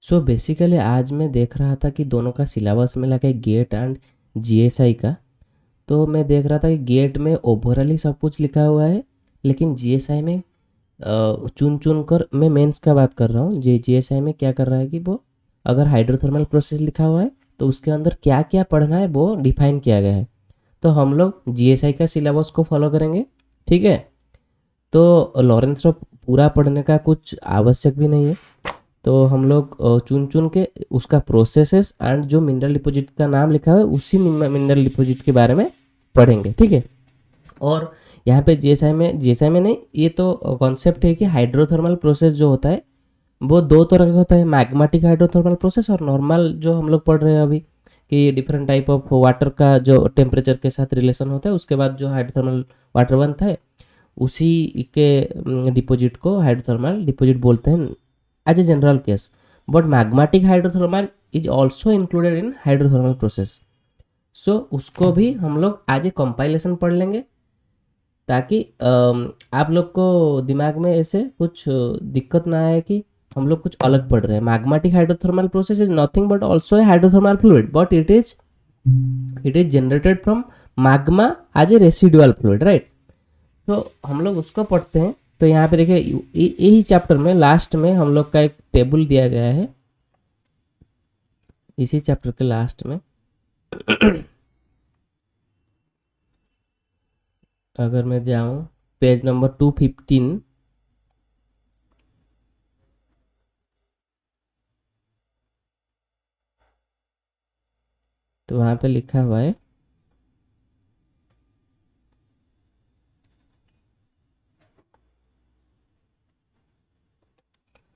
So basically आज मैं देख रहा था कि दोनों का सिलेबस मिला के गेट एंड जीएसआई का। तो मैं देख रहा था कि गेट में ओवरऑल ही सब कुछ लिखा हुआ है, लेकिन जीएसआई में चुन चुन कर, मैं मेंस का बात कर रहा हूँ। जीएसआई में क्या कर रहा है कि वो अगर हाइड्रोथर्मल प्रोसेस लिखा हुआ है तो उसके अंदर क्या क्या पढ़ना है वो डिफाइन किया गया है। तो हम लोग जीएसआई का सिलेबस को फॉलो करेंगे, ठीक है। तो लॉरेंस रॉ पूरा पढ़ने का कुछ आवश्यक भी नहीं है। तो हम लोग चुन चुन के उसका प्रोसेसेस एंड जो मिनरल डिपॉजिट का नाम लिखा है उसी मिनरल डिपॉजिट के बारे में पढ़ेंगे, ठीक है। और यहाँ पे जीएसआई में नहीं, ये तो कॉन्सेप्ट है कि हाइड्रोथर्मल प्रोसेस जो होता है वो दो तरह का होता है, मैग्मेटिक हाइड्रोथर्मल प्रोसेस और नॉर्मल जो हम लोग पढ़ रहे हैं अभी, कि डिफरेंट टाइप ऑफ वाटर का जो टेम्परेचर के साथ रिलेशन होता है उसके बाद जो हाइड्रोथर्मल वाटर बनता है उसी के डिपॉजिट को हाइड्रोथर्मल डिपॉजिट बोलते हैं as a general case. But magmatic hydrothermal is also included in hydrothermal process. So उसको भी हम लोग आज ए कंपाइलेशन पढ़ लेंगे, ताकि आप लोग को दिमाग में ऐसे कुछ दिक्कत ना आए कि हम लोग कुछ अलग पढ़ रहे हैं। Magmatic hydrothermal process is nothing but also a hydrothermal fluid, but it is generated from magma as a residual fluid, right. तो हम लोग उसको पढ़ते हैं। तो यहाँ पे देखिए यही चैप्टर में लास्ट में हम लोग का एक टेबल दिया गया है, इसी चैप्टर के लास्ट में अगर मैं जाऊँ पेज नंबर 215, तो वहाँ पे लिखा हुआ है,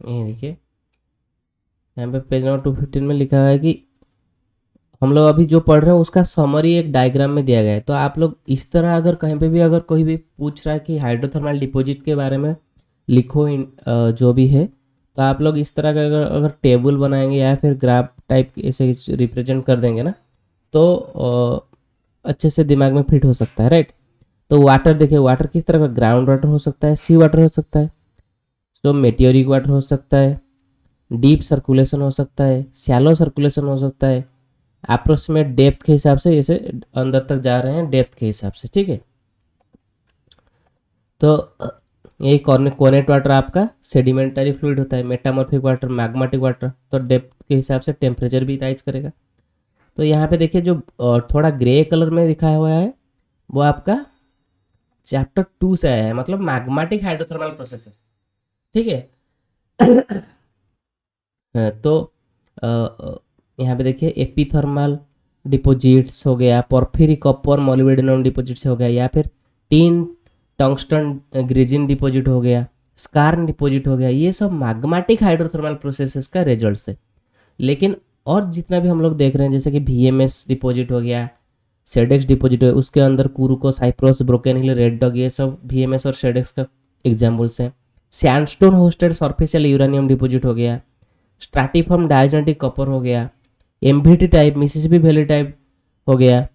ये देखिए यहाँ पे पेज नंबर 215 में लिखा हुआ है कि हम लोग अभी जो पढ़ रहे हैं उसका समरी एक डायग्राम में दिया गया है। तो आप लोग इस तरह अगर कहीं पे भी अगर कोई भी पूछ रहा है कि हाइड्रोथर्मल डिपॉजिट के बारे में लिखो जो भी है, तो आप लोग इस तरह का अगर टेबल बनाएंगे या फिर ग्राफ टाइप ऐसे रिप्रेजेंट कर देंगे ना, तो अच्छे से दिमाग में फिट हो सकता है, राइट। तो वाटर देखिए, वाटर किस तरह का, ग्राउंड वाटर हो सकता है, सी वाटर हो सकता है, सो मेटियोरिक वाटर हो सकता है, डीप सर्कुलेशन हो सकता है, शैलो सर्कुलेशन हो सकता है, अप्रोक्सीमेट डेप्थ के हिसाब से, जैसे अंदर तक जा रहे हैं डेप्थ के हिसाब से, ठीक है। तो यही कोनेट वाटर आपका सेडिमेंटरी फ्लूइड होता है, मेटामॉर्फिक वाटर, मैग्मेटिक वाटर, तो डेप्थ के हिसाब से टेम्परेचर भी राइज करेगा। तो यहाँ पे देखिए जो थोड़ा ग्रे कलर में दिखाया हुआ है वो आपका चैप्टर 2 से आया है, मतलब मैग्मेटिक हाइड्रोथर्मल प्रोसेस, ठीक है। तो यहाँ पे देखिए एपिथर्मल डिपॉजिट्स हो गया, पोर्फिरिक कॉपर मोलिब्डेनम डिपॉजिट्स हो गया, या फिर टीन टंगस्टन ग्रेजिन डिपॉजिट हो गया, स्कारन डिपॉजिट हो गया, ये सब मैग्मेटिक हाइड्रोथर्मल प्रोसेसेस का रिजल्ट है। लेकिन और जितना भी हम लोग देख रहे हैं जैसे कि VMS डिपॉजिट हो गया, सेडेक्स डिपॉजिट हो, उसके अंदर Kuroko, Cyprus, broken hill, red dog, ये सब VMS और सेडेक्स का एग्जाम्पल्स हैं। Sandstone hosted surficial uranium deposit हो गया, स्ट्रैटिफॉर्म डायजेनेटिक कॉपर हो गया, MVT type, Mississippi valley type हो गया,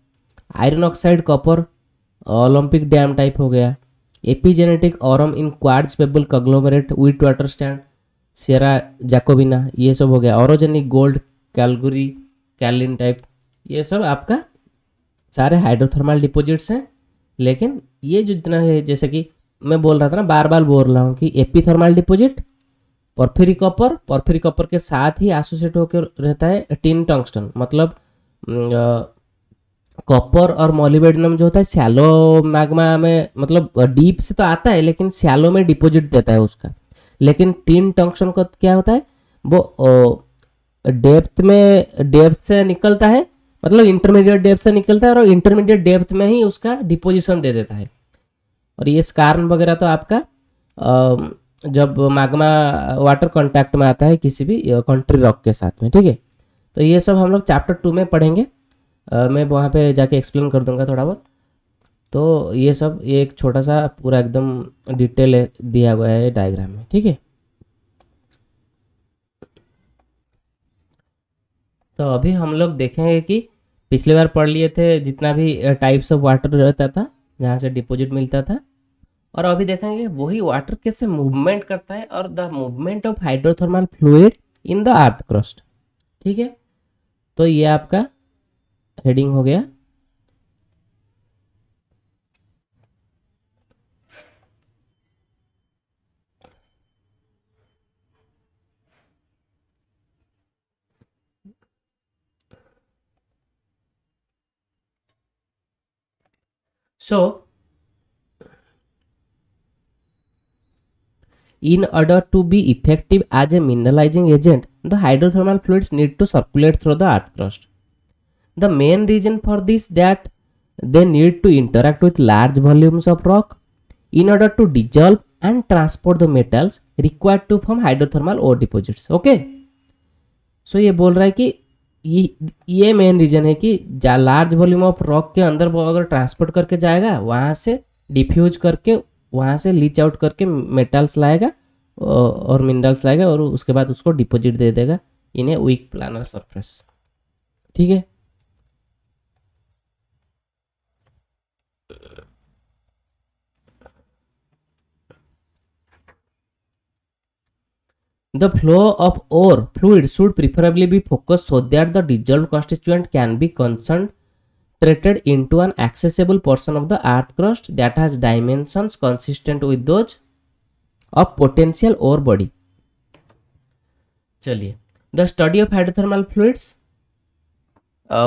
iron oxide copper Olympic Dam type हो गया, epigenetic aurum in quartz pebble conglomerate Witwatersrand, Serra Jacobina, ये सब हो गया, orogenic gold Kalgoorlie Carlin type, ये सब आपका सारे हाइड्रोथर्मल डिपॉजिट्स हैं। लेकिन ये जो जितना है, जैसे कि मैं बोल रहा था ना, बार बार बोल रहा हूँ कि एपीथर्मल डिपॉजिट पोर्फिरिक कॉपर के साथ ही एसोसिएट होकर रहता है टिन टंगस्टन, मतलब कॉपर और मोलिब्डेनम जो होता है शैलो मैग्मा में, मतलब डीप से तो आता है लेकिन शैलो में डिपॉजिट देता है उसका। लेकिन टिन टंगस्टन का क्या होता है, वो डेप्थ से निकलता है, मतलब इंटरमीडिएट डेप्थ से निकलता है और इंटरमीडिएट डेप्थ में ही उसका डिपोजिशन दे देता है। और ये स्कारन वगैरह तो आपका जब मैग्मा वाटर कांटेक्ट में आता है किसी भी कंट्री रॉक के साथ में, ठीक है। तो ये सब हम लोग चैप्टर 2 में पढ़ेंगे। मैं वहाँ पे जाके एक्सप्लेन कर दूंगा थोड़ा बहुत। तो ये सब ये एक छोटा सा पूरा एकदम डिटेल दिया हुआ है डायग्राम में, ठीक है। तो अभी हम लोग देखेंगे कि पिछली बार पढ़ लिए थे जितना भी टाइप्स ऑफ वाटर रहता था जहाँ से डिपॉजिट मिलता था, और अभी देखेंगे वही वाटर कैसे मूवमेंट करता है और the movement of hydrothermal fluid in the earth crust. ठीक है, तो ये आपका हेडिंग हो गया। सो in order to be effective as a mineralizing agent, the hydrothermal fluids need to circulate through the earth crust. The main reason for this that they need to interact with large volumes of rock in order to dissolve and transport the metals required to form hydrothermal ore deposits. Okay, so ये बोल रहा है कि ये main reason है कि large volume of rock के अंदर वो अगर ट्रांसपोर्ट करके जाएगा, वहाँ से डिफ्यूज करके, वहाँ से लीच आउट करके मेटल्स लाएगा और मिनरल्स लाएगा, और उसके बाद उसको डिपॉजिट दे देगा इन ए वीक प्लानर सरफेस। ठीक है, the flow of ore fluid should preferably be focused so that the dissolved constituent can be concentrated into an accessible portion of the earth crust that has dimensions consistent with those of potential ore body. चलिए, the study of hydrothermal fluids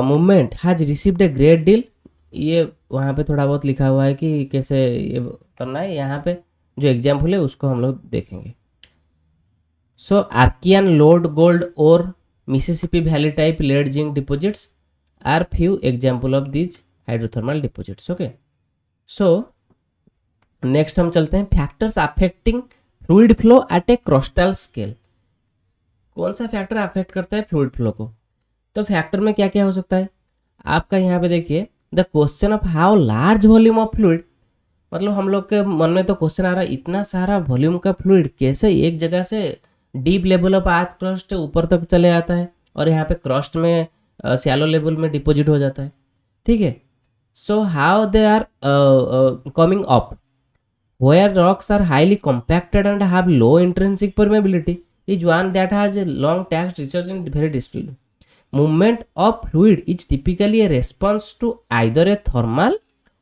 movement has received a great deal। ये वहाँ पे थोड़ा बहुत लिखा हुआ है कि कैसे ये करना है, यहाँ पे जो एग्जाम्पल है उसको हम लोग देखेंगे। So Archean lode gold ore Mississippi Valley type lead zinc deposits are few example of these hydrothermal deposits. Okay, so next हम चलते हैं factors affecting fluid flow at a crustal scale। कौन सा फैक्टर अफेक्ट करता है fluid flow को? तो factor में क्या क्या हो सकता है आपका, यहाँ पे देखिए, the question of how large volume of fluid, मतलब हम लोग के मन में तो क्वेश्चन आ रहा है इतना सारा वॉल्यूम का फ्लूइड कैसे एक जगह से deep level of earth crust ऊपर तक चले आता है और यहाँ पे क्रस्ट में शैलो लेवल में डिपॉजिट हो जाता है। ठीक है, so how they are coming up where rocks are highly compacted and have low intrinsic permeability is one that has a long tax research and very discipline. Movement of fluid is typically a response to either a thermal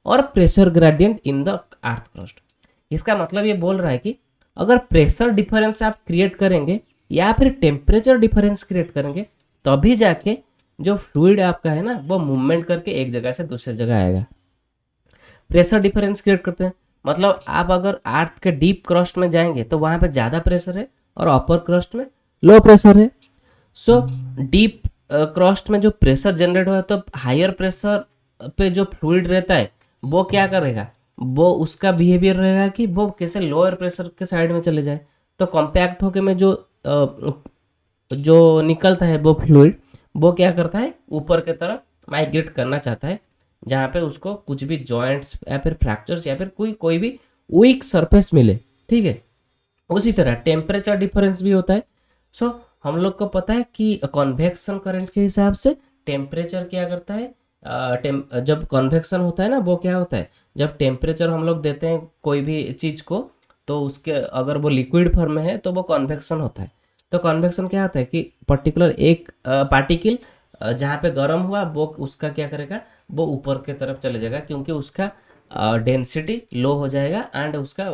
or pressure gradient in the earth crust। इसका मतलब ये बोल रहा है कि अगर pressure difference आप create करेंगे या फिर टेम्परेचर डिफरेंस क्रिएट करेंगे तभी जाके जो फ्लूइड आपका है ना वो मूवमेंट करके एक जगह से दूसरी जगह आएगा। प्रेशर डिफरेंस क्रिएट करते हैं, मतलब आप अगर अर्थ के डीप क्रस्ट में जाएंगे तो वहाँ पे ज़्यादा प्रेशर है और अपर क्रस्ट में लो प्रेशर है। सो डीप क्रस्ट में जो प्रेशर जनरेट हुआ है तो हायर प्रेशर पे जो फ्लूइड रहता है वो क्या करेगा, वो उसका बिहेवियर रहेगा कि वो कैसे लोअर प्रेशर के साइड में चले जाए। तो कॉम्पैक्ट होके में जो निकलता है वो फ्लूइड वो क्या करता है ऊपर की तरफ माइग्रेट करना चाहता है, जहाँ पे उसको कुछ भी जॉइंट्स या फिर फ्रैक्चर्स या फिर कोई भी वीक सरफेस मिले। ठीक है, उसी तरह टेम्परेचर डिफरेंस भी होता है। सो हम लोग को पता है कि कन्वेक्शन करंट के हिसाब से टेम्परेचर क्या करता है, जब कन्वेक्शन होता है ना वो क्या होता है, जब टेम्परेचर हम लोग देते हैं कोई भी चीज़ को तो उसके अगर वो लिक्विड फॉर्म में है तो वो कन्वेक्शन होता है। तो कन्वेक्शन क्या होता है कि पर्टिकुलर एक पार्टिकल जहाँ पे गर्म हुआ वो उसका क्या करेगा, वो ऊपर की तरफ चले जाएगा क्योंकि उसका डेंसिटी लो हो जाएगा एंड उसका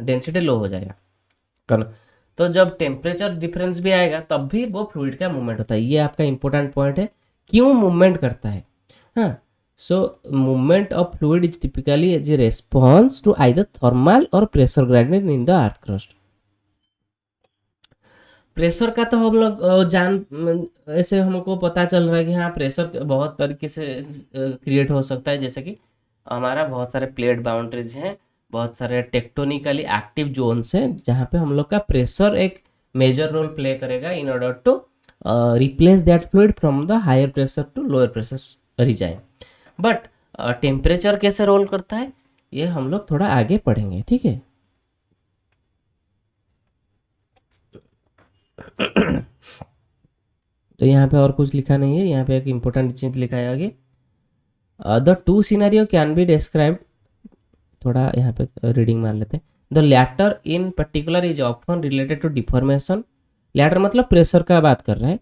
डेंसिटी लो हो जाएगा। तो जब टेम्परेचर डिफरेंस भी आएगा तब भी वो फ्लूइड का मूवमेंट होता है। ये आपका इंपॉर्टेंट पॉइंट है, क्यों मूवमेंट करता है। हाँ, so movement of fluid is typically as a response to either thermal और pressure gradient in the earth crust. Pressure का तो हम लोग ऐसे हमको पता चल रहा है कि हाँ प्रेशर बहुत तरीके से क्रिएट हो सकता है, जैसे कि हमारा बहुत सारे प्लेट बाउंड्रीज हैं, बहुत सारे टेक्टोनिकली एक्टिव जोन्स हैं जहाँ पे हम लोग का प्रेशर एक मेजर रोल प्ले करेगा in order to replace that fluid from the higher pressure to lower pressure regime. But temperature कैसे रोल करता है ये हम लोग थोड़ा आगे पढ़ेंगे। ठीक है, तो यहाँ पे और कुछ लिखा नहीं है, यहाँ पे एक इम्पोर्टेंट चीज लिखा है आगे, the two scenario can be described. थोड़ा यहाँ पे रीडिंग मान लेते हैं। The latter in particular is often related to deformation latter मतलब प्रेशर का बात कर रहा है।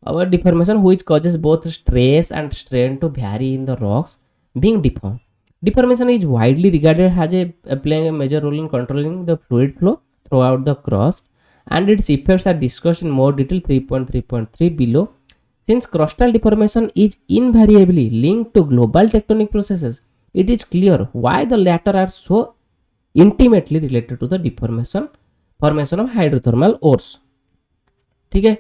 और deformation which causes both stress and strain to vary in the rocks being deform. Deformation is widely regarded has a playing a major role in controlling the fluid flow throughout the crust and its effects are discussed in more detail 3.3.3 below. Since crustal deformation is invariably linked to global tectonic processes, it is clear why the latter are so intimately related to the formation of hydrothermal ores. ठीक है,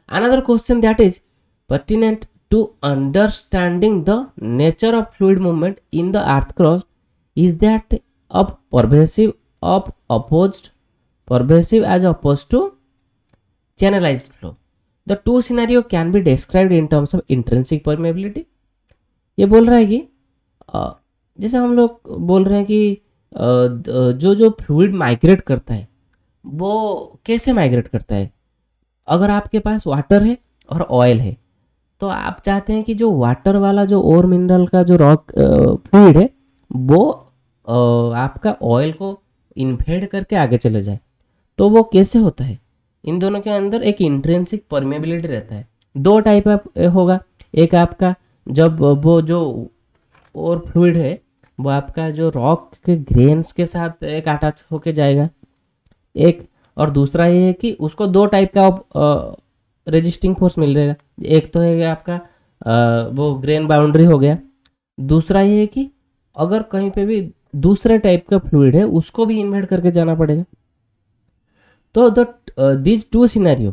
another question that is pertinent to understanding the nature of fluid movement in the earth crust is that of pervasive as opposed to channelized flow. The two scenario can be described in terms of intrinsic permeability. ये बोल रहा है कि जैसे हम लोग बोल रहे हैं कि जो जो फ्लूइड माइग्रेट करता है वो कैसे माइग्रेट करता है। अगर आपके पास वाटर है और ऑयल है तो आप चाहते हैं कि जो वाटर वाला जो ओर मिनरल का जो रॉक फ्लूइड है वो आपका ऑयल को इन्वेड करके आगे चले जाए। तो वो कैसे होता है, इन दोनों के अंदर एक इंट्रिंसिक परमेबिलिटी रहता है। दो टाइप होगा, एक आपका जब वो जो और फ्लूइड है वो आपका जो रॉक के ग्रेन्स के साथ एक अटैच होके जाएगा एक, और दूसरा ये है कि उसको दो टाइप का रेजिस्टिंग फोर्स मिल रहेगा। एक तो है आपका वो ग्रेन बाउंड्री हो गया, दूसरा ये है कि अगर कहीं पे भी दूसरे टाइप का फ्लूइड है उसको भी इन्वेड करके जाना पड़ेगा। तो these two scenario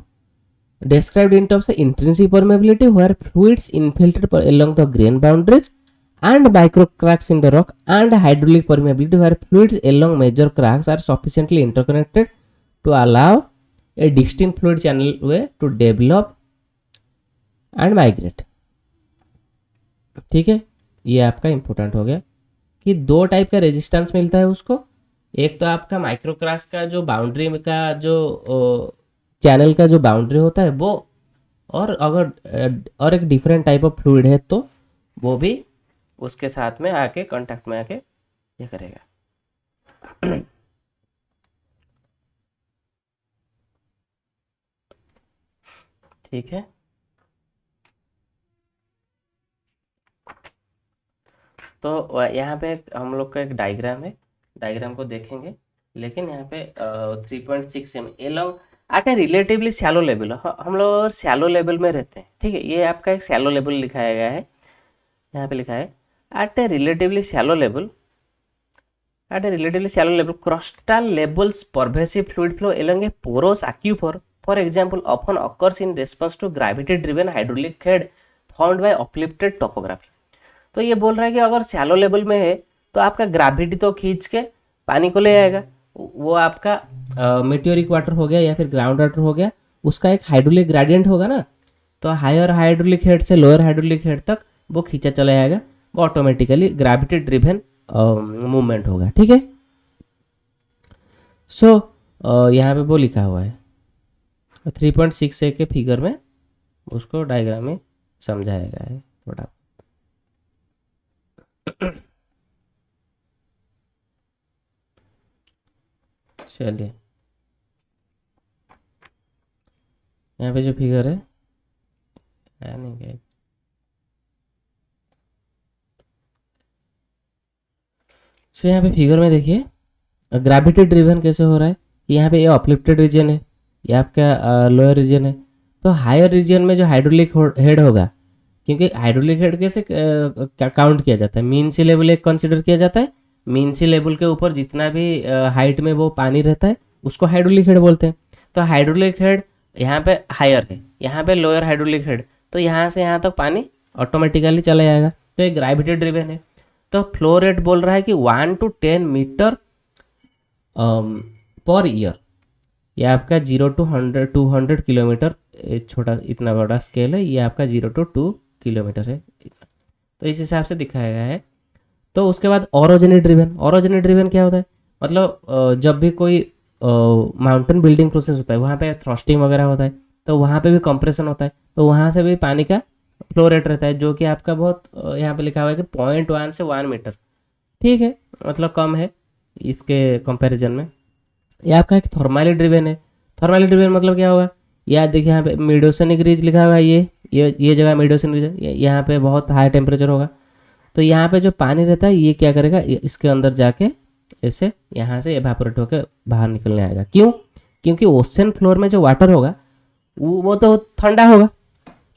described in terms of intrinsic permeability where fluids infiltrate along the grain boundaries and micro cracks in the rock, and hydraulic permeability where fluids along major cracks are sufficiently interconnected to allow a distinct fluid channel way to develop and migrate। ठीक है, ये आपका important हो गया कि दो type का resistance मिलता है उसको। एक तो आपका माइक्रो क्रैक्स का जो बाउंड्री का जो चैनल का जो बाउंड्री होता है वो, और अगर और एक डिफरेंट टाइप ऑफ फ्लूइड है तो वो भी उसके साथ में आके कांटेक्ट में आके ये करेगा। ठीक है, तो यहाँ पे हम लोग का एक डायग्राम है, डायग्राम को देखेंगे। लेकिन यहाँ पे 3.6 M along at a relatively shallow level, हम लोग शैलो लेवल में रहते हैं। ठीक है, ये आपका एक शैलो लेवल लिखाया गया है, यहाँ पे लिखा है at a relatively shallow level, crustal levels pervasive fluid flow along a porous aquifer, for example, often occurs in response to gravity driven hydraulic head formed by uplifted topography। तो ये बोल रहा है कि अगर शैलो लेवल में है तो आपका ग्रेविटी तो खींच के पानी को ले आएगा, वो आपका मेटियोरिक वाटर हो गया या फिर ग्राउंड वाटर हो गया, उसका एक हाइड्रोलिक ग्रेडियंट होगा ना, तो हायर हाइड्रोलिक हेड से लोअर हाइड्रोलिक हेड तक वो खींचा चला जाएगा, वो ऑटोमेटिकली ग्रेविटी ड्रिवन मूवमेंट होगा। ठीक है, सो यहाँ पे वो लिखा हुआ है 3.6 के फिगर में, उसको डायग्राम में समझाया गया है थोड़ा। चलिए, यहाँ पे जो फिगर है नहीं गया, सो यहाँ पे फिगर में देखिए ग्रेविटी ड्रिवन कैसे हो रहा है कि यहाँ पे ये अपलिफ्टेड रीजन है, ये आपका लोअर रीजन है। तो हायर रीजन में जो हाइड्रोलिक हेड होगा, क्योंकि हाइड्रोलिक हेड कैसे काउंट किया जाता है, मीन सी लेवल एक कंसिडर किया जाता है, मीन सी लेवल के ऊपर जितना भी हाइट में वो पानी रहता है उसको हाइड्रोलिक हेड बोलते हैं। तो हाइड्रोलिक हेड यहाँ पे हायर है, यहाँ पे लोअर हाइड्रोलिक हेड, तो यहाँ से यहाँ तक पानी ऑटोमेटिकली चला जाएगा, तो ये ग्रेविटी ड्रिवन है। तो फ्लो रेट बोल रहा है कि 1 to 10 मीटर पर ईयर, ये आपका 0 to 200 किलोमीटर, छोटा इतना बड़ा स्केल है, ये आपका 0 to 2 किलोमीटर है, तो इस हिसाब से दिखाया गया है। तो उसके बाद ओरोजेनिक ड्रिवन क्या होता है, मतलब जब भी कोई माउंटेन बिल्डिंग प्रोसेस होता है वहाँ पे थ्रस्टिंग वगैरह होता है, तो वहाँ पे भी कंप्रेशन होता है, तो वहाँ से भी पानी का फ्लो रेट रहता है, जो कि आपका बहुत यहाँ पे लिखा हुआ है कि 0.1 से 1 मीटर। ठीक है, मतलब कम है इसके कंपैरिजन में। ये आपका एक थर्मली ड्रिवन है। थर्मली ड्रिवन मतलब क्या होगा या देखिए यहाँ पे मिडोसनिक रीज लिखा हुआ है, ये जगह मिडोसनिक रीज है, यहाँ पे बहुत हाई टेम्परेचर होगा। तो यहाँ पे जो पानी रहता है ये क्या करेगा, इसके अंदर जाके ऐसे यहाँ से एवापोरेट होकर बाहर निकलने आएगा। क्यों? क्योंकि ओशन फ्लोर में जो वाटर होगा वो तो ठंडा होगा,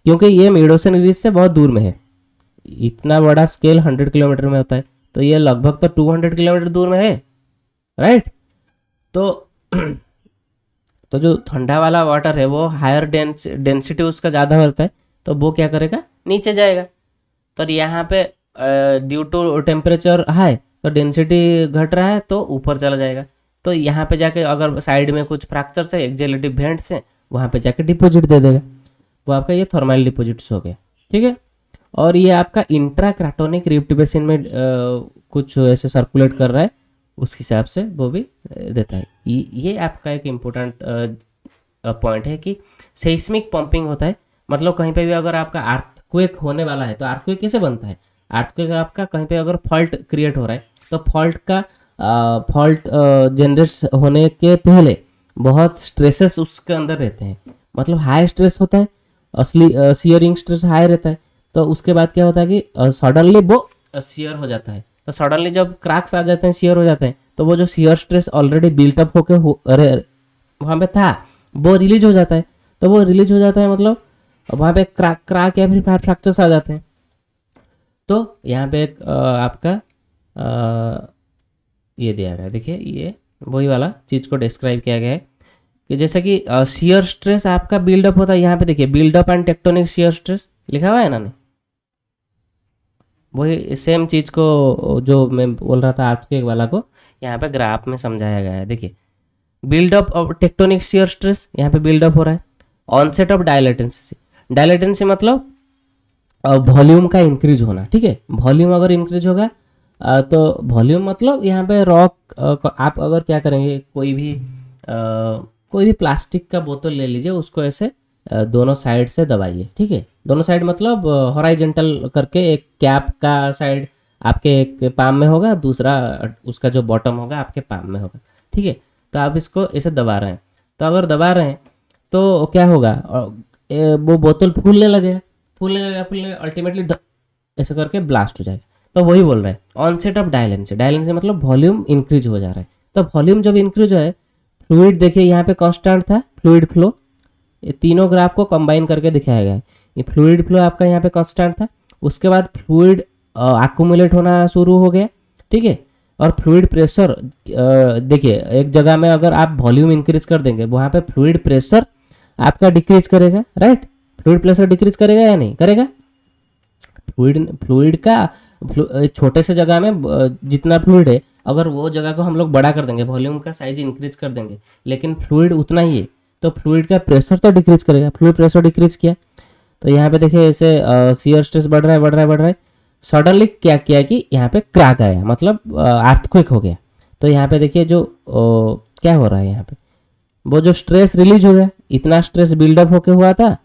क्योंकि ये मिडोसन रीज से बहुत दूर में है। इतना बड़ा स्केल 100 किलोमीटर में होता है, तो ये लगभग तो 200 किलोमीटर दूर में है, राइट। तो तो जो ठंडा वाला वाटर है वो हायर डेंसिटी उसका ज़्यादा होता है, तो वो क्या करेगा, नीचे जाएगा। पर यहाँ पे ड्यू टू टेम्परेचर हाई तो डेंसिटी घट रहा है तो ऊपर चला जाएगा। तो यहाँ पे जाके अगर साइड में कुछ फ्रैक्चर्स है, एक्जेलेटिव वेंट्स हैं, वहाँ पे जाके डिपॉजिट दे देगा। वो आपका ये थर्मल डिपॉजिट्स हो गया, ठीक है। और ये आपका इंट्रा क्राटोनिक रिफ्ट बेसिन में कुछ ऐसे सर्कुलेट कर रहा है, उस हिसाब से वो भी देता है। ये आपका एक इम्पोर्टेंट पॉइंट है कि सेस्मिक पंपिंग होता है। मतलब कहीं पे भी अगर आपका अर्थक्वेक होने वाला है, तो अर्थक्वेक कैसे बनता है, अर्थक्वेक आपका कहीं पे अगर फॉल्ट क्रिएट हो रहा है तो फॉल्ट जनरेट होने के पहले बहुत स्ट्रेसेस उसके अंदर रहते हैं, मतलब हाई स्ट्रेस होता है, असली शियरिंग स्ट्रेस हाई रहता है। तो उसके बाद क्या होता है कि सडनली वो शियर हो जाता है। तो सडनली जब क्रैक्स आ जाते हैं, शियर हो जाते हैं, तो वो जो शियर स्ट्रेस ऑलरेडी बिल्टअप होके अरे वहाँ पे था वो रिलीज हो जाता है। तो वो रिलीज हो जाता है मतलब वहाँ पे क्रैक या फिर फ्रैक्चर्स आ जाते हैं। तो यहाँ पे एक आपका ये दिया गया है, देखिए ये वही वाला चीज़ को डिस्क्राइब किया गया है कि जैसे कि शियर स्ट्रेस आपका बिल्डअप होता है। यहाँ पे देखिए buildup and tectonic shear stress लिखा हुआ है ना, वही सेम चीज़ को जो मैं बोल रहा था अर्थक्वेक वाला को यहाँ पे ग्राफ में समझाया गया है। देखिए buildup of tectonic shear stress, यहाँ पे बिल्डअप हो रहा है। ऑनसेट ऑफ डायलेटेंसी, डायलेटेंसी मतलब वॉल्यूम का इंक्रीज होना, ठीक है। वॉल्यूम अगर इंक्रीज होगा तो वॉल्यूम मतलब यहाँ पे रॉक आप अगर क्या करेंगे, कोई भी प्लास्टिक का बोतल ले लीजिए, उसको ऐसे दोनों साइड से दबाइए, ठीक है। दोनों साइड मतलब हॉराइजेंटल करके, एक कैप का साइड आपके एक पाम में होगा, दूसरा उसका जो बॉटम होगा आपके पाम में होगा, ठीक है। तो आप इसको ऐसे दबा रहे हैं, तो अगर दबा रहे हैं तो क्या होगा, वो बोतल फूलने लगेगा अल्टीमेटली ऐसे करके ब्लास्ट हो जाएगा। तो वही बोल रहे हैं ऑनसेट ऑफ डायलेंसी, डायलेंसी मतलब वॉल्यूम इंक्रीज हो जा रहा है। तो वॉल्यूम जब इंक्रीज हो है, फ्लूइड देखिए यहाँ पे कांस्टेंट था, फ्लूइड फ्लो, ये तीनों ग्राफ को कंबाइन करके दिखाया गया है। ये फ्लूइड फ्लो आपका यहाँ पे कांस्टेंट था, उसके बाद फ्लूइड एक्यूमुलेट होना शुरू हो गया, ठीक है। और फ्लूइड प्रेशर देखिए एक जगह में अगर आप वॉल्यूम इंक्रीज कर देंगे, वहाँ पे फ्लूइड प्रेशर आपका डिक्रीज करेगा, राइट। फ्लूइड प्रेशर डिक्रीज करेगा या नहीं करेगा? फ्लूइड का छोटे से जगह में जितना फ्लूइड है, अगर वो जगह को हम लोग बड़ा कर देंगे, वॉल्यूम का साइज इंक्रीज कर देंगे, लेकिन फ्लूइड उतना ही है, तो फ्लूइड का प्रेशर तो डिक्रीज करेगा। फ्लूइड प्रेशर डिक्रीज किया तो यहाँ पे देखिए ऐसे शियर स्ट्रेस बढ़ रहा है। सडनली क्या किया कि यहाँ पे क्रैक आया, मतलब अर्थक्वेक हो गया। तो यहाँ पे देखिए जो क्या हो रहा है, यहाँ पे वो जो स्ट्रेस रिलीज हो गया, इतना स्ट्रेस बिल्डअप होके हुआ था,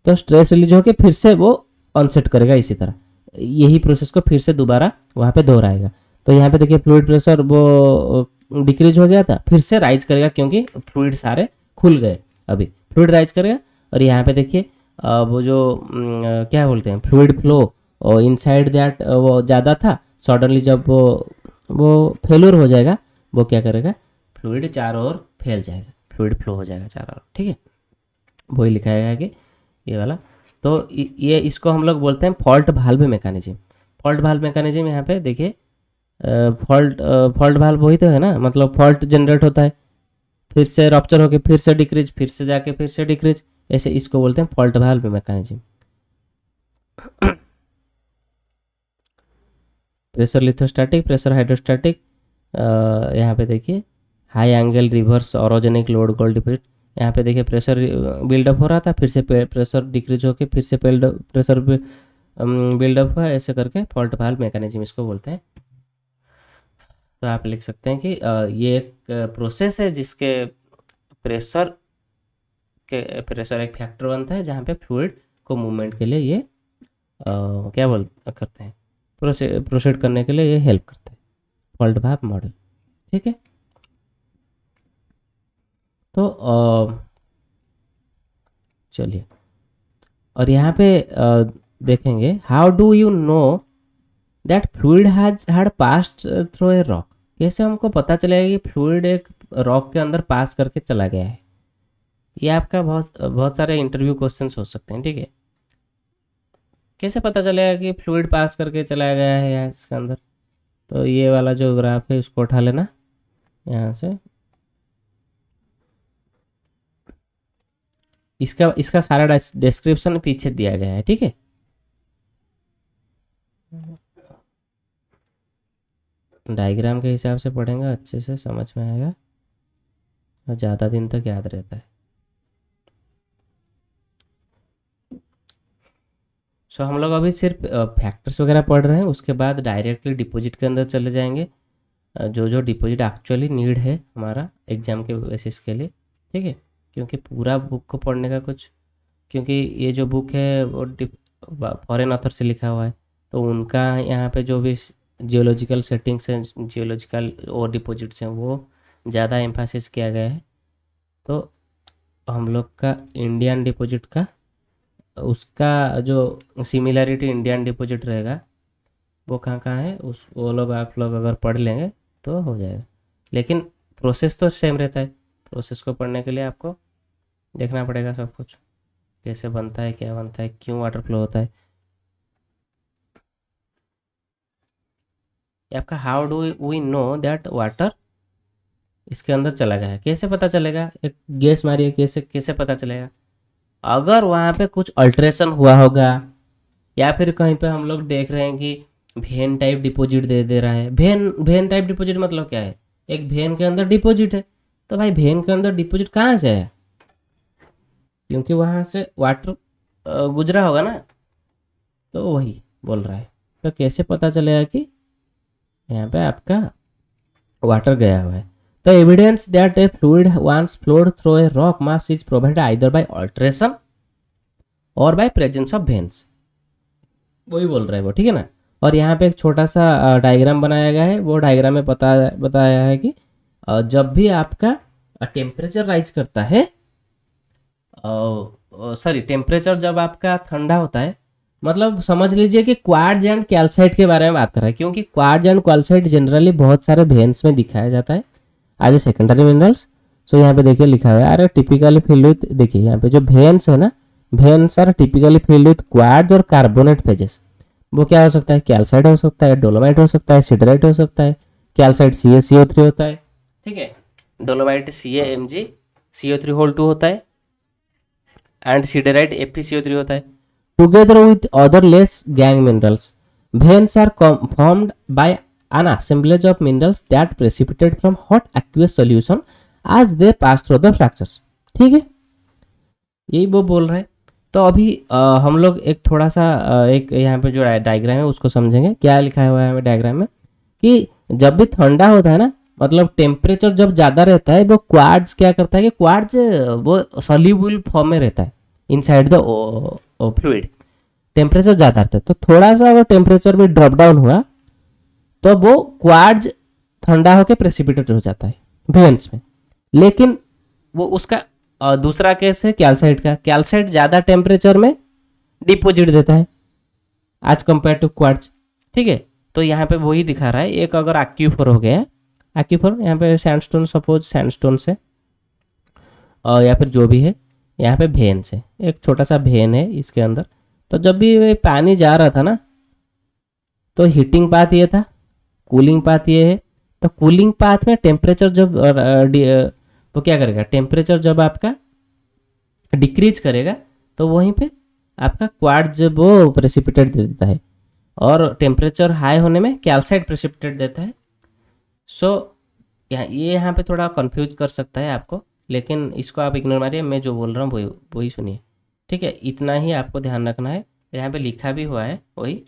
तो स्ट्रेस रिलीज होके फिर से वो ऑनसेट करेगा। इसी तरह यही प्रोसेस को फिर से दोबारा वहाँ पे दोहराएगा। तो यहाँ पे देखिए फ्लूइड प्रेशर वो डिक्रीज हो गया था, फिर से राइज करेगा क्योंकि फ्लूइड सारे खुल गए, अभी फ्लूइड राइज करेगा। और यहाँ पे देखिए वो जो क्या बोलते हैं फ्लूइड फ्लो इनसाइड दैट वो ज़्यादा था, सडनली जब वो फेल्योर हो जाएगा, वो क्या करेगा, फ्लूइड चारों ओर फैल जाएगा, फ्लूइड फ्लो हो जाएगा चारों ओर, ठीक है। वही लिखा है कि ये वाला। तो ये इसको हम लोग बोलते हैं fault valve mechanism. Fault valve mechanism यहाँ पे देखिए फॉल्ट वाल्व वही तो है ना, मतलब फॉल्ट जनरेट होता है, फिर से रप्चर होके फिर से डिक्रीज, फिर से जाके फिर से डिक्रीज, ऐसे इसको बोलते हैं fault valve mechanism. Pressure lithostatic, pressure hydrostatic, यहाँ पे देखिए high angle reverse orogenic load gold deposit. यहाँ पे देखिए प्रेशर बिल्डअप हो रहा था, फिर से प्रेशर डिक्रीज होके फिर से प्रेशर बिल्डअप हुआ, ऐसे करके फॉल्ट वाल्व मैकेनिज्म इसको बोलते हैं। तो आप लिख सकते हैं कि ये एक प्रोसेस है जिसके प्रेशर एक फैक्टर बनता है, जहाँ पे फ्लूइड को मूवमेंट के लिए ये क्या करते हैं, प्रोसीड करने के लिए ये हेल्प करते हैं, फॉल्ट वाल्व मॉडल, ठीक है। तो चलिए, और यहाँ पे देखेंगे, how do you know that fluid had passed through a rock. कैसे हमको पता चलेगा कि फ्लूइड एक रॉक के अंदर पास करके चला गया है। ये आपका बहुत बहुत सारे इंटरव्यू क्वेश्चंस हो सकते हैं, ठीक है। कैसे पता चलेगा कि फ्लूइड पास करके चला गया है यहाँ इसके अंदर। तो ये वाला जो ग्राफ है उसको उठा लेना यहाँ से, इसका इसका सारा डिस्क्रिप्शन पीछे दिया गया है, ठीक है। डायग्राम के हिसाब से पढ़ेंगे अच्छे से समझ में आएगा और ज़्यादा दिन तक याद रहता है। सो हम लोग अभी सिर्फ फैक्टर्स वगैरह पढ़ रहे हैं, उसके बाद डायरेक्टली डिपॉजिट के अंदर चले जाएंगे। जो जो डिपॉजिट एक्चुअली नीड है हमारा एग्ज़ाम के बेसिस के लिए, ठीक है। क्योंकि पूरा बुक को पढ़ने का कुछ, क्योंकि ये जो बुक है वो फॉरेन ऑथर से लिखा हुआ है, तो उनका यहाँ पे जो भी जियोलॉजिकल सेटिंग्स हैं, जियोलॉजिकल और डिपॉजिट्स हैं, वो ज़्यादा एम्फासिस किया गया है। तो हम लोग का इंडियन डिपॉजिट का, उसका जो सिमिलरिटी इंडियन डिपॉजिट रहेगा वो कहाँ कहाँ है, उस वो लोग आप लोग अगर पढ़ लेंगे तो हो जाएगा। लेकिन प्रोसेस तो सेम रहता है। प्रोसेस को पढ़ने के लिए आपको देखना पड़ेगा सब कुछ, कैसे बनता है, क्या बनता है, क्यों वाटर फ्लो होता है। ये आपका how do we know that water इसके अंदर चला गया है, कैसे पता चलेगा। एक गेस मारिए, कैसे कैसे पता चलेगा। अगर वहाँ पे कुछ अल्ट्रेशन हुआ होगा, या फिर कहीं पे हम लोग देख रहे हैं कि वेन टाइप डिपॉजिट दे दे रहा है। वेन टाइप डिपॉजिट मतलब क्या है, एक वेन के अंदर डिपॉजिट है। तो भाई वेन के अंदर डिपॉजिट कहाँ से है, क्योंकि वहाँ से वाटर गुजरा होगा ना, तो वही बोल रहा है। तो कैसे पता चलेगा कि यहाँ पे आपका वाटर गया हुआ है। तो evidence that a fluid once flowed through a rock mass is provided either by alteration or by presence of veins, वही बोल रहा है वो, ठीक है ना। और यहाँ पे एक छोटा सा डायग्राम बनाया गया है, वो डायग्राम में बताया है कि जब भी आपका टेम्परेचर राइज करता है, सॉरी टेम्परेचर जब आपका ठंडा होता है, मतलब समझ लीजिए कि क्वार्ट्ज एंड कैल्साइट के बारे में बात कर रहा है, क्योंकि क्वार्ट्ज एंड कैल्साइट जनरली बहुत सारे वेन्स में दिखाया जाता है एज ए सेकेंडरी मिनरल्स। सो यहाँ पे देखिए लिखा हुआ है, अरे टिपिकली फिल्ड विथ, देखिए यहाँ पे जो वेन्स है ना, veins are typically filled with quartz और कार्बोनेट फेजेस। वो क्या हो सकता है, कैल्साइट हो सकता है, डोलोमाइट हो सकता है, सिडराइट हो सकता है। कैल्साइट CaCO3 होता है, ठीक है। डोलोमाइट CaMgCO3 होता है, एंड सिडराइट FeCO3 होता है। Together with other less gangue minerals, veins are formed by an assemblage of minerals that precipitate from hot aqueous solution as they pass through the fractures, ठीक है। यही वो बोल रहे हैं। तो अभी हम लोग एक थोड़ा सा एक यहाँ पे जो डायग्राम है उसको समझेंगे। क्या लिखा हुआ है हमें डायग्राम में कि जब भी ठंडा होता है ना, मतलब टेम्परेचर जब ज़्यादा रहता है, वो क्वार्ट्ज क्या करता है कि क्वार्ट्ज वो सॉल्यूबल फॉर्म में रहता है इनसाइड द फ्लूइड। टेम्परेचर ज़्यादा रहता है, तो थोड़ा सा अगर टेम्परेचर में ड्रॉप डाउन हुआ तो वो क्वार्ट्ज ठंडा होकर प्रेसिपिटेट हो जाता है वेन्स में। लेकिन वो उसका दूसरा केस है कैल्साइट का। कैल्साइट ज़्यादा टेम्परेचर में डिपॉजिट देता है एज कंपेयर टू क्वार्ट्ज, ठीक है। तो यहाँ पे वही दिखा रहा है। एक अगर एक्यूफर हो गया, एक्यूफर यहाँ पे सैंडस्टोन, सपोज सैंडस्टोन से, या फिर जो भी है, यहाँ पे वेन से, एक छोटा सा वेन है इसके अंदर। तो जब भी पानी जा रहा था ना, तो हीटिंग पाथ ये था, कूलिंग पाथ ये है। तो कूलिंग पाथ में टेम्परेचर जब वो क्या करेगा, टेम्परेचर जब आपका डिक्रीज करेगा तो वहीं पे आपका क्वार्ट्ज वो प्रेसिपिटेट दे देता है, और टेम्परेचर हाई होने में कैल्साइट प्रेसिपिटेट देता है। सो ये यहाँ पे थोड़ा कंफ्यूज कर सकता है आपको, लेकिन इसको आप इग्नोर मारिए, मैं जो बोल रहा हूँ वही सुनिए, ठीक है। इतना ही आपको ध्यान रखना है। यहाँ पे लिखा भी हुआ है वही,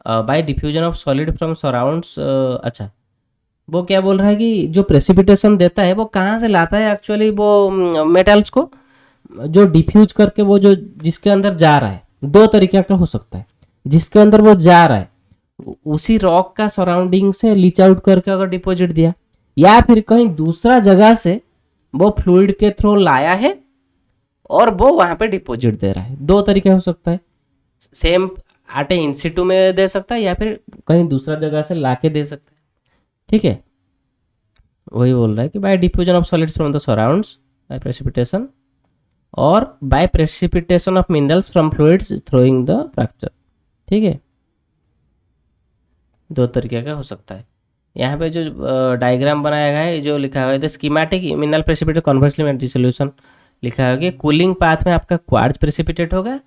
bye diffusion of solid from surrounds. अच्छा, वो क्या बोल रहा है कि जो प्रेसिपिटेशन देता है वो कहाँ से लाता है एक्चुअली, वो मेटल्स को जो डिफ्यूज करके वो जो जिसके अंदर जा रहा है, दो तरीके का हो सकता है। जिसके अंदर वो जा रहा है उसी रॉक का सराउंडिंग से लीच आउट करके अगर डिपॉजिट दिया, या फिर कहीं दूसरा जगह से वो फ्लूइड के थ्रू लाया है और वो वहाँ पे डिपॉजिट दे रहा है। दो तरीके हो सकता है, सेम आटे इंसिटू में दे सकता है या फिर कहीं दूसरा जगह से ला के दे सकता है। ठीक है, वही बोल रहा है कि by diffusion of solids from the surrounds by precipitation और by precipitation of minerals from fluids throwing the fracture. ठीक है, दो तरीके का हो सकता है। यहाँ पे जो डायग्राम बनाया गया है, जो लिखा हुआ है the schematic mineral precipitate conversely dissolution लिखा हुआ है कि कूलिंग पाथ में आपका क्वार्ट्ज प्रेसिपिटेट होगा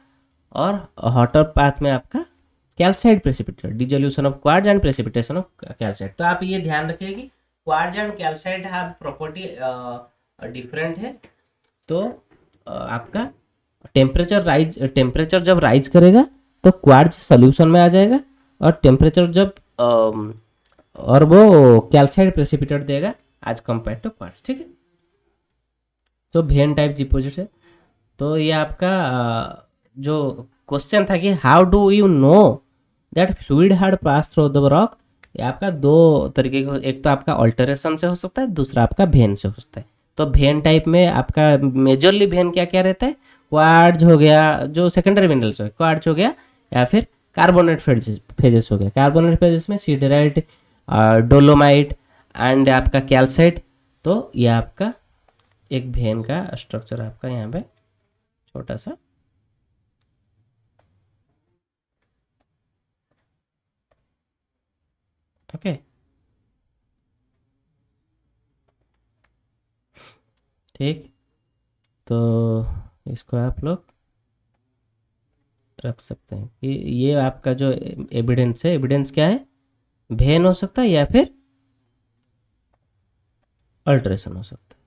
और हॉटर पाथ में आपका calcite precipitate, dissolution of quartz and precipitation of calcite. तो आप ये ध्यान रखिए कि quartz and calcite have property different है। तो आपका टेम्परेचर जब राइज करेगा तो क्वार्ट्ज सॉल्यूशन में आ जाएगा और टेम्परेचर जब और वो कैल्साइट प्रेसिपिटेट देगा एज कंपेयर टू क्वार्ट्ज। ठीक है, तो भेन टाइप डिपॉजिट है। तो ये आपका जो क्वेश्चन था कि how do you know that fluid had pass through the rock, ये आपका दो तरीके का, एक तो आपका अल्टरेशन से हो सकता है, दूसरा आपका भेन से हो सकता है। तो भेन टाइप में आपका मेजरली भेन क्या क्या रहता है, क्वार्ट्ज हो गया, जो सेकेंडरी मिनरल्स है क्वार्ट्ज हो गया, या फिर कार्बोनेट फेजेस हो गया। कार्बोनेट फेजेस में सीडराइट, डोलोमाइट एंड आपका कैल्साइट। तो ये आपका एक भेन का स्ट्रक्चर आपका यहाँ पे छोटा सा। ओके, ठीक, तो इसको आप लोग रख सकते हैं कि ये आपका जो एविडेंस है, एविडेंस क्या है, भेन हो सकता है या फिर अल्ट्रेशन हो सकता है।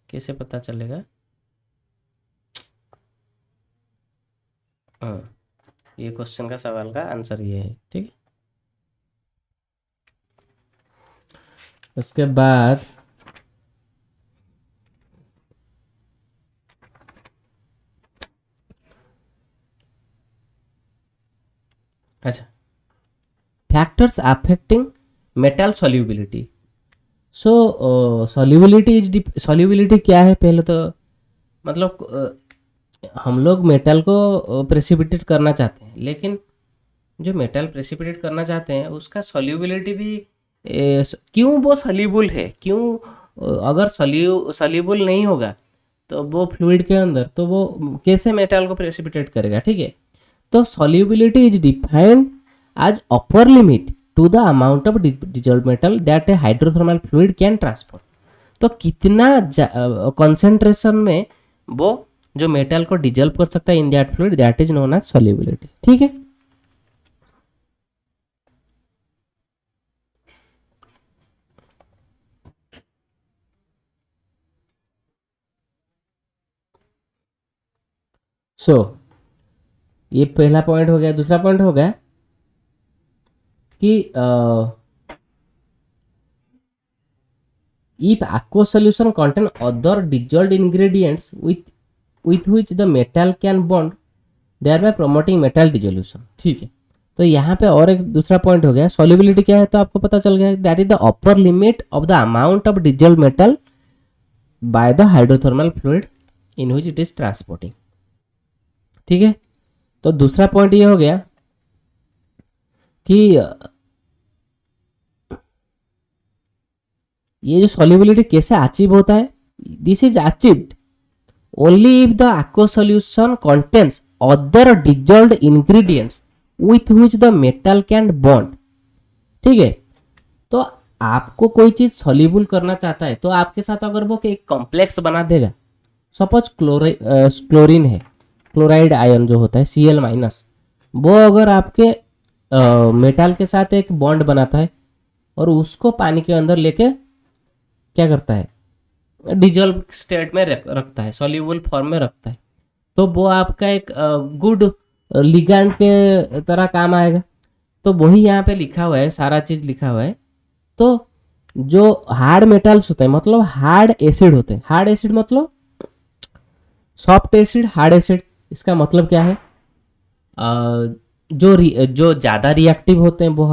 कैसे पता चलेगा? हाँ, ये क्वेश्चन का सवाल का आंसर ये है। ठीक है, उसके बाद अच्छा, फैक्टर्स अफेक्टिंग मेटल सॉल्युबिलिटी। सो सॉल्युबिलिटी क्या है? पहले तो मतलब हम लोग मेटल को प्रेसिपिटेट करना चाहते हैं, लेकिन जो मेटल प्रेसिपिटेट करना चाहते हैं उसका सॉल्युबिलिटी भी क्यों वो सॉल्युबल है, क्यों अगर सॉल्युबल नहीं होगा तो वो फ्लूइड के अंदर, तो वो कैसे मेटल को प्रेसिपिटेट करेगा? ठीक है, तो solubility is defined as upper limit to the amount of dissolve metal that a hydrothermal fluid can transport. तो कितना कंसंट्रेशन में वो जो मेटल को डिजॉल्व कर सकता है in that fluid, that is known as solubility. ठीक है, सो ये पहला पॉइंट हो गया। दूसरा पॉइंट हो गया कि if aqueous solution contain other dissolved ingredients with which the metal can bond, thereby promoting metal dissolution। ठीक है, तो यहाँ पे और एक दूसरा पॉइंट हो गया। सॉल्युबिलिटी क्या है तो आपको पता चल गया, that is the upper limit of the amount of dissolve metal by the hydrothermal fluid in which it is transporting. ठीक है, तो दूसरा पॉइंट ये हो गया कि ये जो सॉल्युबिलिटी कैसे अचीव होता है, this is achieved only if the aqueous solution contains other dissolved ingredients with which the metal can bond। ठीक है, तो आपको कोई चीज सॉल्युबल करना चाहता है तो आपके साथ अगर वो एक कॉम्प्लेक्स बना देगा, सपोज क्लोरीन है, क्लोराइड आयन जो होता है Cl माइनस, वो अगर आपके मेटल के साथ एक बॉन्ड बनाता है और उसको पानी के अंदर लेके क्या करता है, डिजॉल्व स्टेट में रखता है, सॉल्युबल फॉर्म में रखता है, तो वो आपका एक गुड लिगैंड के तरह काम आएगा। तो वही यहाँ पे लिखा हुआ है, सारा चीज़ लिखा हुआ है। तो जो हार्ड मेटल्स होते हैं, मतलब हार्ड एसिड होते हैं, हार्ड एसिड मतलब सॉफ्ट एसिड, हार्ड एसिड, इसका मतलब क्या है, जो ज़्यादा रिएक्टिव होते हैं वो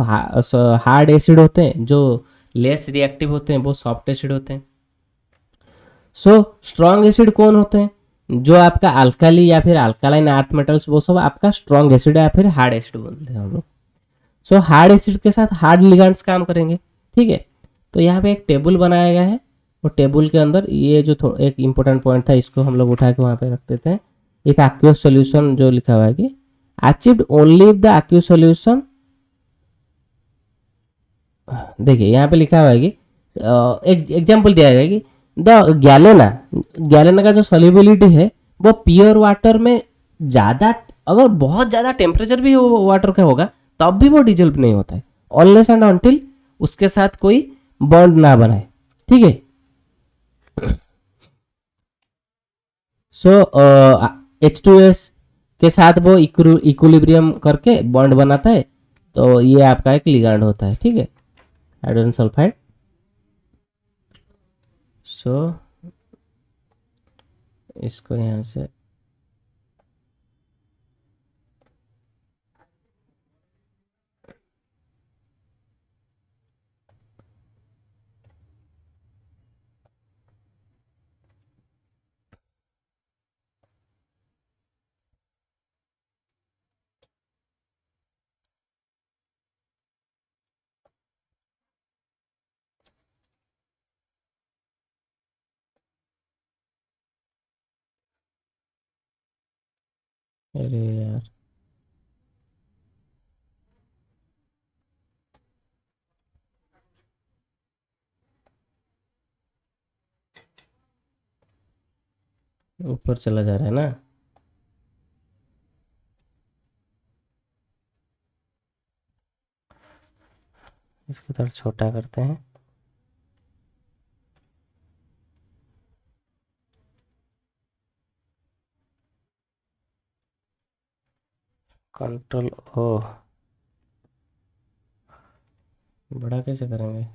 हार्ड एसिड होते हैं, जो लेस रिएक्टिव होते हैं वो सॉफ्ट एसिड होते हैं। सो स्ट्रॉन्ग एसिड कौन होते हैं? जो आपका अल्काली या फिर अल्कालाइन अर्थ मेटल्स, वो सब आपका स्ट्रॉन्ग एसिड या फिर हार्ड एसिड बोलते हैं हम लोग। सो हार्ड एसिड के साथ हार्ड लिगेंड्स काम करेंगे, ठीक है। तो यहाँ पे एक टेबल बनाया गया है, वो टेबल के अंदर ये जो एक इंपॉर्टेंट पॉइंट था, इसको हम लोग उठा के वहाँ पे रख देते हैं। एक एक्यूस सॉल्यूशन जो लिखा हुआ है कि achieved only if the aqueous solution, देखिए यहाँ पे लिखा हुआ है कि एक एग्जाम्पल दिया गया है कि द गैलेना, गैलेना का जो सॉल्युबिलिटी है वो प्योर वाटर में ज़्यादा, अगर बहुत ज़्यादा टेम्परेचर भी वाटर का होगा तब भी वो डिजोल्व नहीं होता है, ऑनलेस एंड अनटिल उसके साथ कोई बॉन्ड ना बनाए, ठीक है। सो H2S के साथ वो इक्विलिब्रियम करके बॉन्ड बनाता है, तो ये आपका एक लिगैंड होता है, ठीक है, हाइड्रोजन सल्फाइड। सो इसको यहाँ से अरे यार, ऊपर चला जा रहा है ना। इसको थोड़ा छोटा करते हैं। कंट्रोल ओ, बड़ा कैसे करेंगे?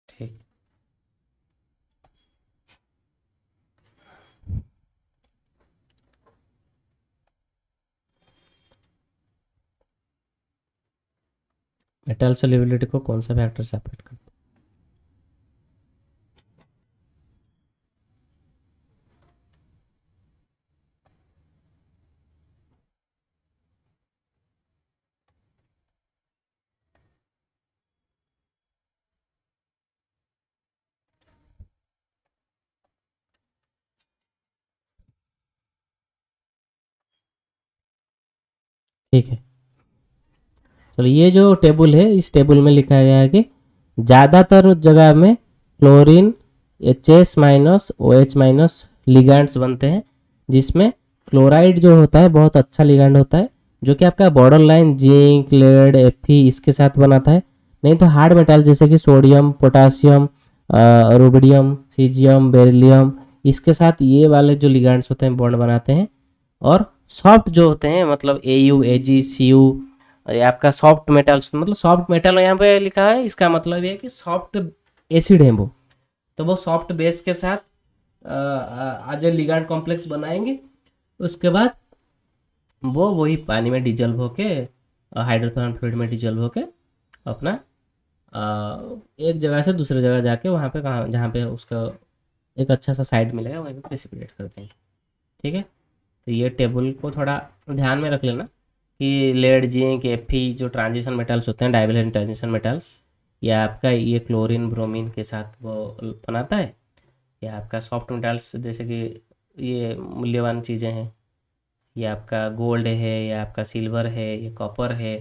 ठीक, मेटल सोल्युबिलिटी को कौन सा फैक्टर से अफेक्ट करता है? ठीक है, चलो ये जो टेबल है, इस टेबल में लिखा गया है कि ज़्यादातर जगह में chlorine HS minus OH minus ligands बनते हैं, जिसमें क्लोराइड जो होता है बहुत अच्छा लिगैंड होता है, जो कि आपका border line zinc lead Fe इसके साथ बनाता है। नहीं तो हार्ड मेटल जैसे कि sodium potassium rubidium caesium beryllium, इसके साथ ये वाले जो लिगैंड्स होते हैं बॉन्ड बनाते हैं। और सॉफ्ट जो होते हैं, मतलब AU AG CU, ये आपका सॉफ्ट मेटल्स, मतलब सॉफ्ट मेटल यहाँ पे लिखा है, इसका मतलब ये है कि सॉफ्ट एसिड है वो, तो वो सॉफ्ट बेस के साथ आज लिगैंड कॉम्प्लेक्स बनाएंगे। उसके बाद वो वही पानी में डिजल्व होके, हाइड्रोथर्मल फ्लूइड में डिजल्व होके अपना एक जगह से दूसरे जगह जाके वहाँ पे, कहाँ जहाँ पे उसका एक अच्छा सा साइड मिलेगा वहीं पे प्रेसिपिटेट कर देंगे, ठीक है। तो ये टेबल को थोड़ा ध्यान में रख लेना कि लेड जिंक Fe जो ट्रांजिशन मेटल्स होते हैं, डाइवैलेंट ट्रांजिशन मेटल्स, या आपका ये क्लोरीन ब्रोमीन के साथ वो बनाता है, या आपका सॉफ्ट मेटल्स जैसे कि ये मूल्यवान चीज़ें हैं, ये आपका गोल्ड है, या आपका सिल्वर है, ये कॉपर है,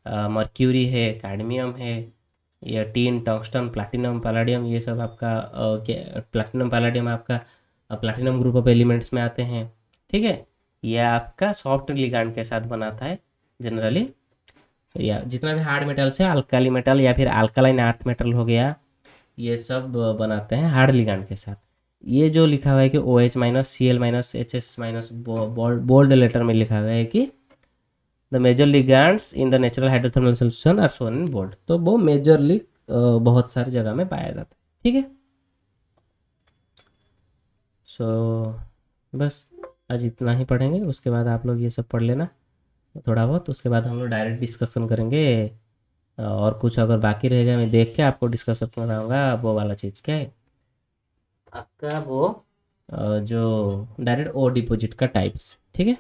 मर्क्यूरी है, कैडमियम है, या टीन, टंगस्टन, प्लैटिनम, पैलेडियम, ये सब आपका प्लैटिनम पैलेडियम आपका प्लैटिनम ग्रुप ऑफ एलिमेंट्स में आते हैं। ठीक है, यह आपका सॉफ्ट लिगांड के साथ बनाता है जनरली। या जितना भी हार्ड मेटल्स है, अल्काली मेटल या फिर अल्कालाइन अर्थ मेटल हो गया, ये सब बनाते हैं हार्ड लिगांड के साथ। ये जो लिखा हुआ है कि OH-Cl-HS- बोल्ड लेटर में लिखा हुआ है कि the major ligands in the natural hydrothermal solution are shown in bold, तो वो मेजरली बहुत सारी जगह में पाया जाता है। ठीक है, सो बस आज इतना ही पढ़ेंगे, उसके बाद आप लोग ये सब पढ़ लेना थोड़ा बहुत, उसके बाद हम लोग डायरेक्ट डिस्कशन करेंगे। और कुछ अगर बाकी रहेगा मैं देख के आपको डिस्कशन कराऊंगा वो वाला चीज़ क्या है आपका वो जो डायरेक्ट ओ डिपॉजिट का टाइप्स। ठीक है।